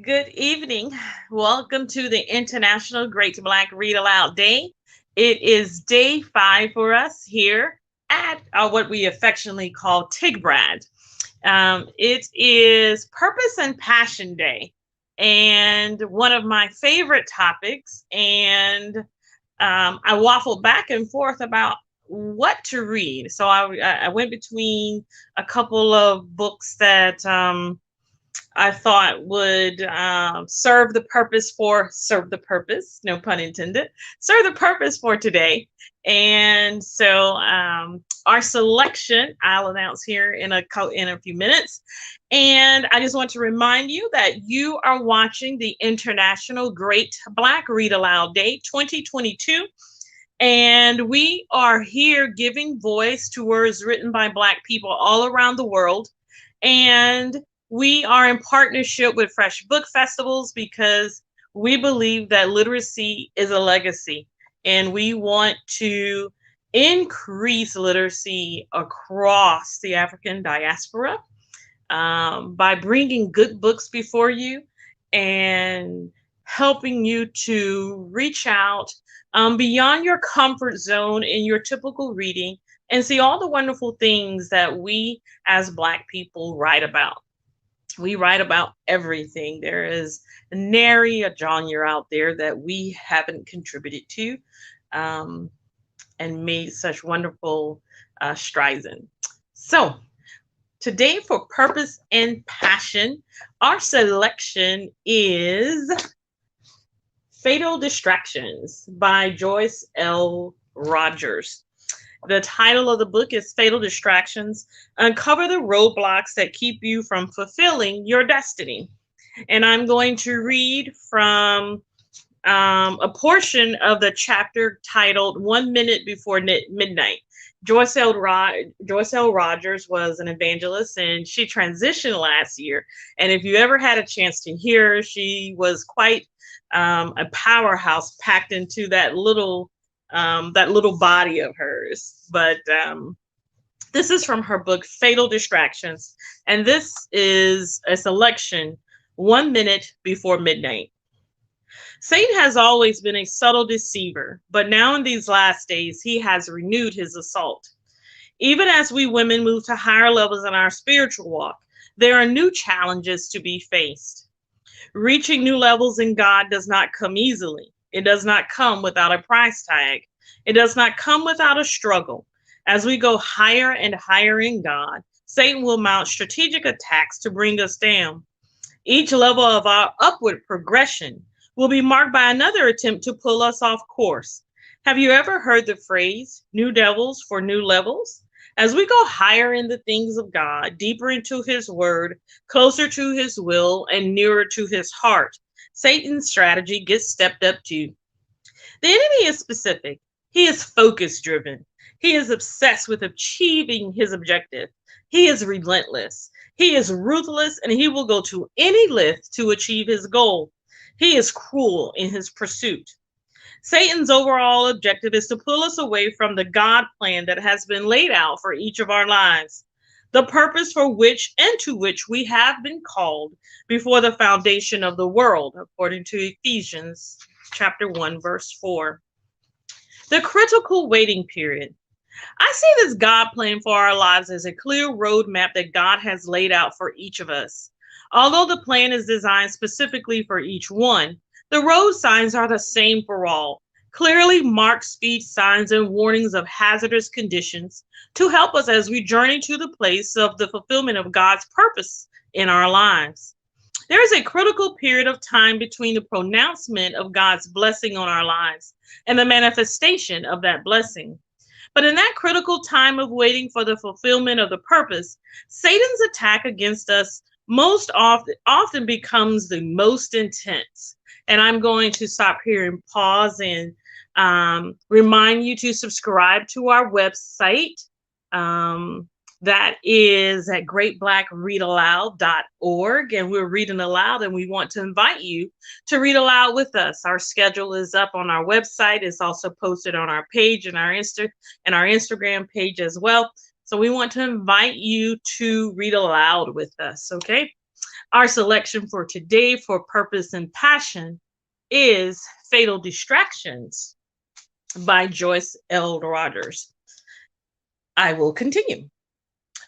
Good evening. Welcome to the International Great Black Read Aloud Day. It is day 5 for us here at what we affectionately call TIGBRAD. It is Purpose and Passion Day, and one of my favorite topics. And I waffled back and forth about what to read. So I went between a couple of books that I thought would serve the purpose, no pun intended, serve the purpose for today. And so our selection I'll announce here in a few minutes. And I just want to remind you that you are watching the International Great Black Read Aloud Day 2022. And we are here giving voice to words written by Black people all around the world. And we are in partnership with Fresh Book Festivals because we believe that literacy is a legacy. And we want to increase literacy across the African diaspora by bringing good books before you and helping you to reach out beyond your comfort zone in your typical reading and see all the wonderful things that we as Black people write about. We write about everything. There is nary a genre out there that we haven't contributed to um, and made such wonderful strides in. So, today for Purpose and Passion, our selection is Fatal Distractions by Joyce L. Rodgers. The title of the book is Fatal Distractions: Uncover the Roadblocks That Keep You from Fulfilling Your Destiny. And I'm going to read from a portion of the chapter titled 1 Minute Before Midnight. Joyce L. Rodgers was an evangelist and she transitioned last year. And if you ever had a chance to hear her, she was quite a powerhouse packed into that little body of hers. But this is from her book, Fatal Distractions. And this is a selection, 1 minute before midnight. Satan has always been a subtle deceiver, but now in these last days, he has renewed his assault. Even as we women move to higher levels in our spiritual walk, there are new challenges to be faced. Reaching new levels in God does not come easily. It does not come without a price tag. It does not come without a struggle. As we go higher and higher in God, Satan will mount strategic attacks to bring us down. Each level of our upward progression will be marked by another attempt to pull us off course. Have you ever heard the phrase, new devils for new levels? As we go higher in the things of God, deeper into his word, closer to his will, and nearer to his heart, Satan's strategy gets stepped up too. The enemy is specific. He is focus driven. He is obsessed with achieving his objective. He is relentless. He is ruthless, and he will go to any length to achieve his goal. He is cruel in his pursuit. Satan's overall objective is to pull us away from the God plan that has been laid out for each of our lives, the purpose for which and to which we have been called before the foundation of the world, according to Ephesians chapter 1, verse 4. The critical waiting period. I see this God plan for our lives as a clear roadmap that God has laid out for each of us. Although the plan is designed specifically for each one, the road signs are the same for all, clearly marked speed signs and warnings of hazardous conditions to help us as we journey to the place of the fulfillment of God's purpose in our lives. There is a critical period of time between the pronouncement of God's blessing on our lives and the manifestation of that blessing. But in that critical time of waiting for the fulfillment of the purpose, Satan's attack against us most often becomes the most intense. And I'm going to stop here and pause and remind you to subscribe to our website. That is at greatblackreadaloud.org. And we're reading aloud, and we want to invite you to read aloud with us. Our schedule is up on our website. It's also posted on our page and our Instagram page as well. So we want to invite you to read aloud with us, okay? Our selection for today for purpose and passion is Fatal Distractions by Joyce L. Rodgers. I will continue.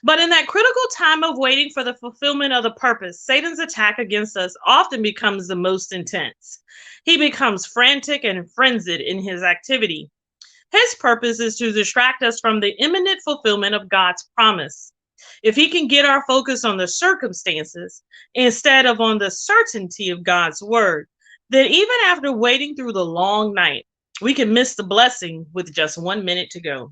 But in that critical time of waiting for the fulfillment of the purpose, Satan's attack against us often becomes the most intense. He becomes frantic and frenzied in his activity. His purpose is to distract us from the imminent fulfillment of God's promise. If he can get our focus on the circumstances instead of on the certainty of God's word, then even after waiting through the long night, we can miss the blessing with just 1 minute to go.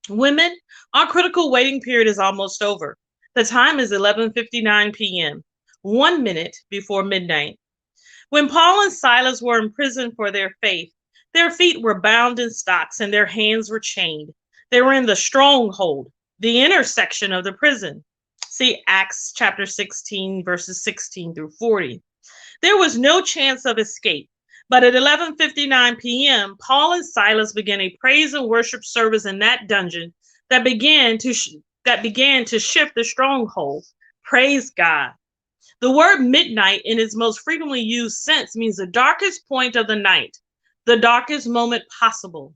Women, our critical waiting period is almost over. The time is 11:59 p.m., 1 minute before midnight. When Paul and Silas were in prison for their faith, their feet were bound in stocks and their hands were chained. They were in the stronghold, the inner section of the prison. See Acts chapter 16, verses 16 through 40. There was no chance of escape. But at 11:59 p.m., Paul and Silas began a praise and worship service in that dungeon that began to shift the stronghold. Praise God. The word midnight in its most frequently used sense means the darkest point of the night, the darkest moment possible.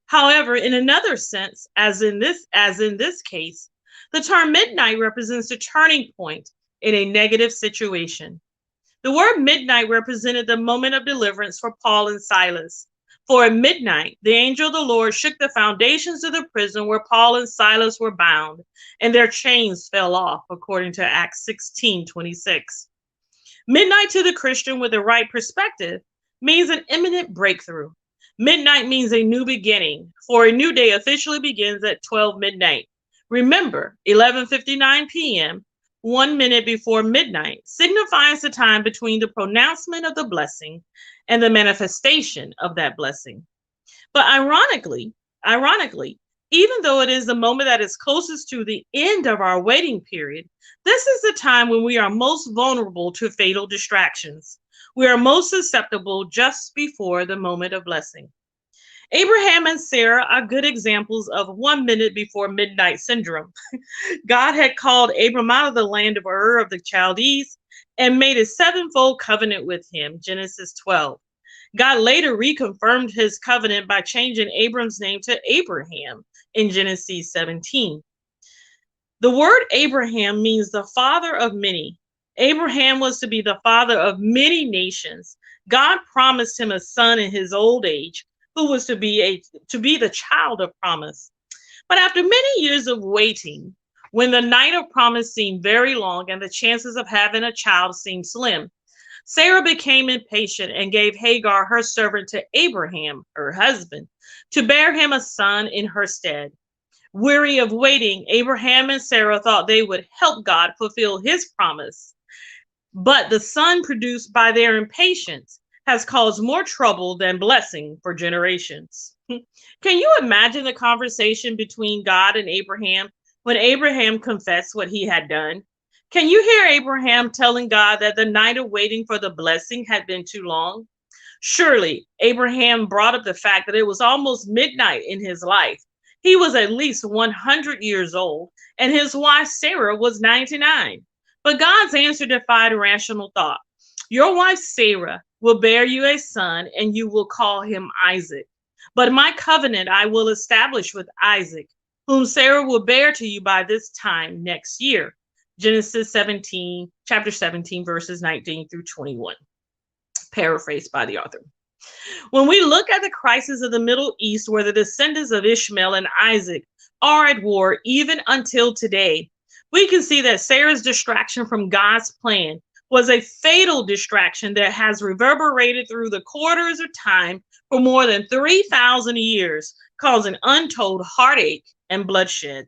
However, in another sense, as in this case, the term midnight represents a turning point in a negative situation. The word midnight represented the moment of deliverance for Paul and Silas. For at midnight, the angel of the Lord shook the foundations of the prison where Paul and Silas were bound, and their chains fell off, according to Acts 16:26. Midnight to the Christian with the right perspective means an imminent breakthrough. Midnight means a new beginning, for a new day officially begins at 12 midnight. Remember, 11:59 p.m., 1 minute before midnight, signifies the time between the pronouncement of the blessing and the manifestation of that blessing. But ironically, even though it is the moment that is closest to the end of our waiting period, this is the time when we are most vulnerable to fatal distractions. We are most susceptible just before the moment of blessing. Abraham and Sarah are good examples of 1 minute before midnight syndrome. God had called Abram out of the land of Ur of the Chaldees and made a sevenfold covenant with him, Genesis 12. God later reconfirmed his covenant by changing Abram's name to Abraham in Genesis 17. The word Abraham means the father of many. Abraham was to be the father of many nations. God promised him a son in his old age, who was to be the child of promise. But after many years of waiting, when the night of promise seemed very long and the chances of having a child seemed slim, Sarah became impatient and gave Hagar, her servant, to Abraham, her husband, to bear him a son in her stead. Weary of waiting, Abraham and Sarah thought they would help God fulfill his promise. But the son produced by their impatience has caused more trouble than blessing for generations. Can you imagine the conversation between God and Abraham when Abraham confessed what he had done? Can you hear Abraham telling God that the night of waiting for the blessing had been too long? Surely Abraham brought up the fact that it was almost midnight in his life. He was at least 100 years old, and his wife Sarah was 99. But God's answer defied rational thought. Your wife Sarah will bear you a son, and you will call him Isaac. But my covenant I will establish with Isaac, whom Sarah will bear to you by this time next year. Genesis 17, chapter 17, verses 19 through 21. Paraphrased by the author. When we look at the crisis of the Middle East, where the descendants of Ishmael and Isaac are at war even until today, we can see that Sarah's distraction from God's plan was a fatal distraction that has reverberated through the corridors of time for more than 3,000 years, causing untold heartache and bloodshed.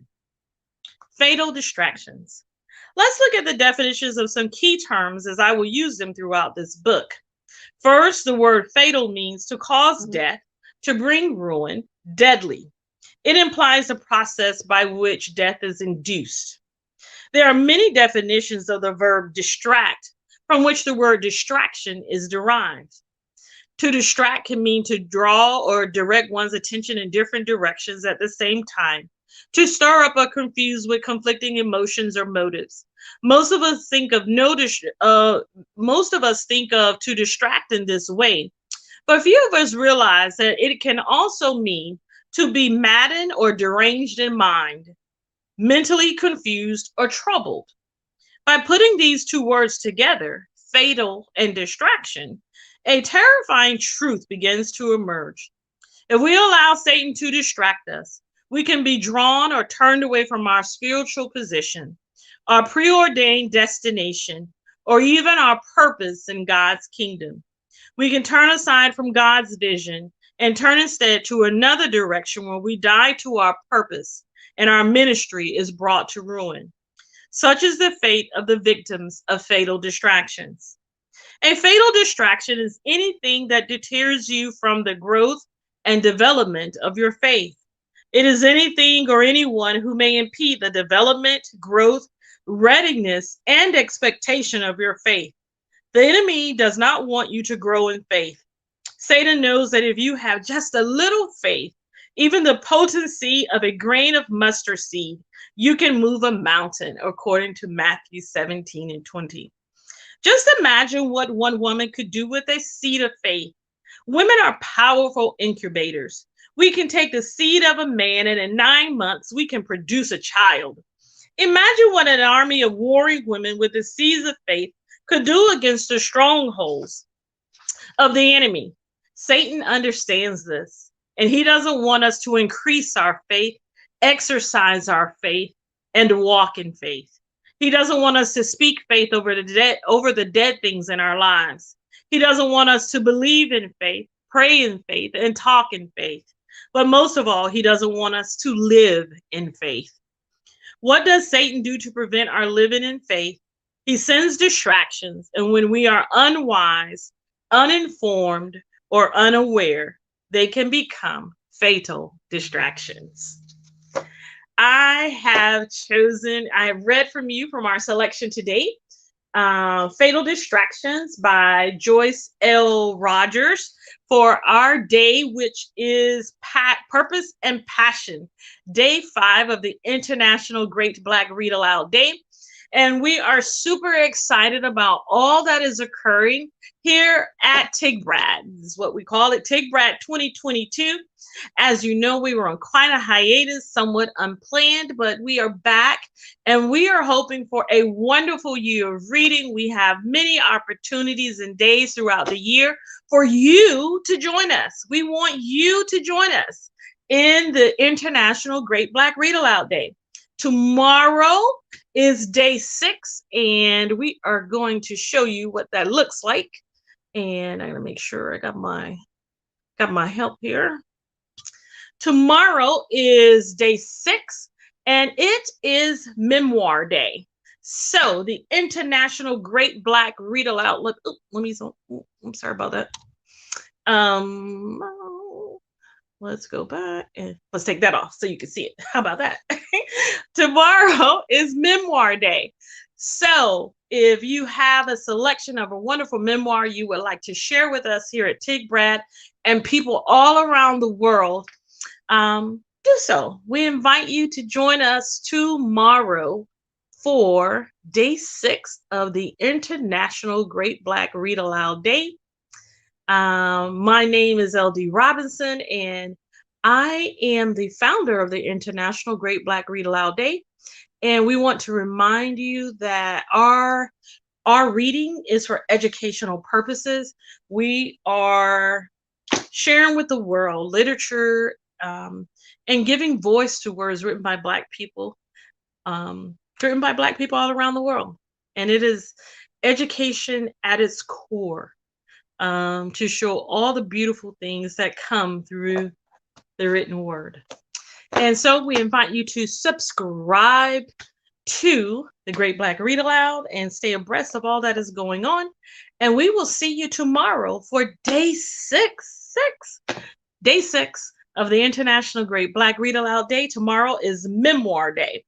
Fatal distractions. Let's look at the definitions of some key terms as I will use them throughout this book. First, the word fatal means to cause death, to bring ruin, deadly. It implies a process by which death is induced. There are many definitions of the verb distract, from which the word distraction is derived. To distract can mean to draw or direct one's attention in different directions at the same time, to stir up or confuse with conflicting emotions or motives, Most of us think of no dis- most of us think of to distract in this way, but few of us realize that it can also mean to be maddened or deranged in mind, mentally confused or troubled. By putting these two words together, fatal and distraction, a terrifying truth begins to emerge. If we allow Satan to distract us, we can be drawn or turned away from our spiritual position, our preordained destination, or even our purpose in God's kingdom. We can turn aside from God's vision and turn instead to another direction where we die to our purpose and our ministry is brought to ruin. Such is the fate of the victims of fatal distractions. A fatal distraction is anything that deters you from the growth and development of your faith. It is anything or anyone who may impede the development, growth, readiness, and expectation of your faith. The enemy does not want you to grow in faith. Satan knows that if you have just a little faith, even the potency of a grain of mustard seed, you can move a mountain, according to Matthew 17 and 20. Just imagine what one woman could do with a seed of faith. Women are powerful incubators. We can take the seed of a man, and in 9 months, we can produce a child. Imagine what an army of warring women with the seeds of faith could do against the strongholds of the enemy. Satan understands this, and he doesn't want us to increase our faith, exercise our faith, and walk in faith. He doesn't want us to speak faith over the dead things in our lives. He doesn't want us to believe in faith, pray in faith, and talk in faith. But most of all, he doesn't want us to live in faith. What does Satan do to prevent our living in faith? He sends distractions, and when we are unwise, uninformed, or unaware, they can become fatal distractions. I have read from you from our selection today, Fatal Distractions by Joyce L. Rodgers, for our day, which is Purpose and Passion, day 5 of the International Great Black Read Aloud Day. And we are super excited about all that is occurring here at TIGBRAD. This is what we call it, TIGBRAD 2022. As you know, we were on quite a hiatus, somewhat unplanned, but we are back and we are hoping for a wonderful year of reading. We have many opportunities and days throughout the year for you to join us. We want you to join us in the International Great Black Read Aloud Day. Tomorrow is day 6, and we are going to show you what that looks like. And I'm gonna make sure I got my help here. Tomorrow is day 6, and it is Memoir Day. So the International Great Black Read Aloud. I'm sorry about that. Let's go back and let's take that off so you can see it. How about that? Tomorrow is Memoir Day. So if you have a selection of a wonderful memoir you would like to share with us here at TIGBRAD and people all around the world, do so. We invite you to join us tomorrow for day 6 of the International Great Black Read Aloud Day. My name is LD Robinson, and I am the founder of the International Great Black Read Aloud Day. And we want to remind you that our reading is for educational purposes. We are sharing with the world literature and giving voice to words written by Black people all around the world. And it is education at its core, to show all the beautiful things that come through the written word. And so we invite you to subscribe to the Great Black Read Aloud and stay abreast of all that is going on. And we will see you tomorrow for day 6 of the International Great Black Read Aloud Day. Tomorrow is Memoir Day.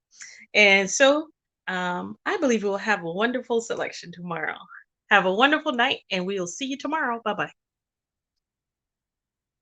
And so I believe we'll have a wonderful selection tomorrow. Have a wonderful night, and we will see you tomorrow. Bye-bye.